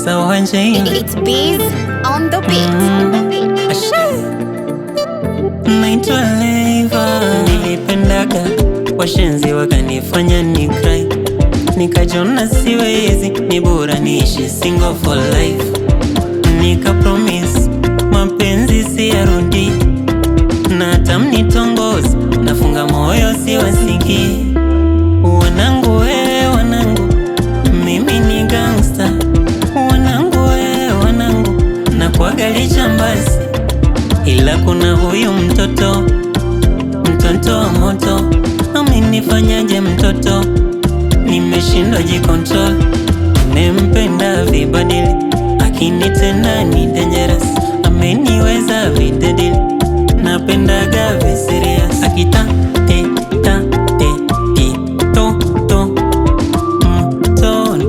sawa njema. It's Biz on the beat. Naitwa Leva. Nilipendaga washenzi wakanifanya ni cry, nikajona siwezi, ni bora niishi single for life. Nika promise mapenzi siyarudi, na hata mnitongozi nafunga moyo siwasikii. Wanangu we wanangu, mimi ni gangster. Wanangu we wanangu, nakuwaga lijambazi, ila kuna huyu mtoto wa moto. Amenifanyaje mtoto, nimeshindwa jikontrol. Nimempenda vibadili, akinitenda ni dangerous. Ameniweza videdili, napendaga viserious. Akita te ta te ti to to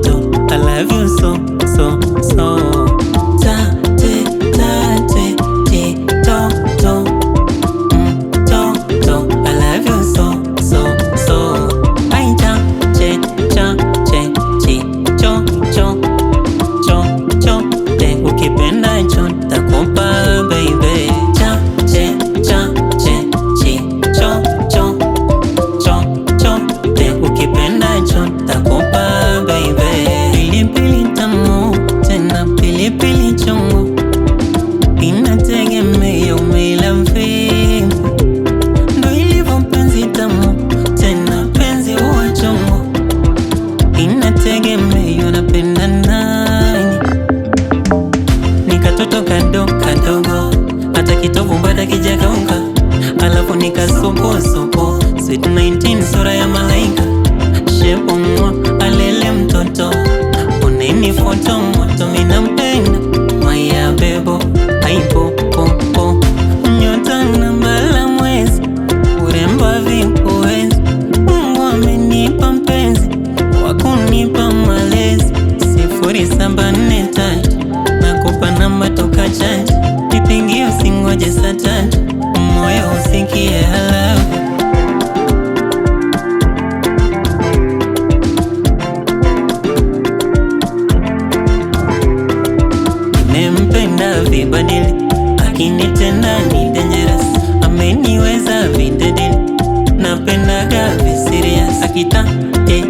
to I love you so so so. Ta te ti to to I love you so so so. Ai cha che chi cho te ukipenda cho takupa baby. Cha che chi cho te ukipenda cho takupa baby. Pilipili tamu tena pilipili chungu, inategemea umeila vipi. Ndo ilivyo penzi tamu tena penzi huwa chungu, inategemea unapenda nani. Nikatoto kadogo, hata kitovu bada kijakaunga, alafu nikasupo sweet 19 sura ya malaika. Shepu mwa alele mtoto, uneni foto moto, minampenda maya bebo. Aipo po nyota na mbala mwezi, urembo vipuwezi. Mungu amenipa mpenzi, wakunipa malezi. 0743 nakupa namba toka chaji, nipigie usingoje saa 3, moyo usikie halafu. Nimempenda vibadili, akinitenda ni dangerous. Ameniweza videdili, napendaga viserious. Akita te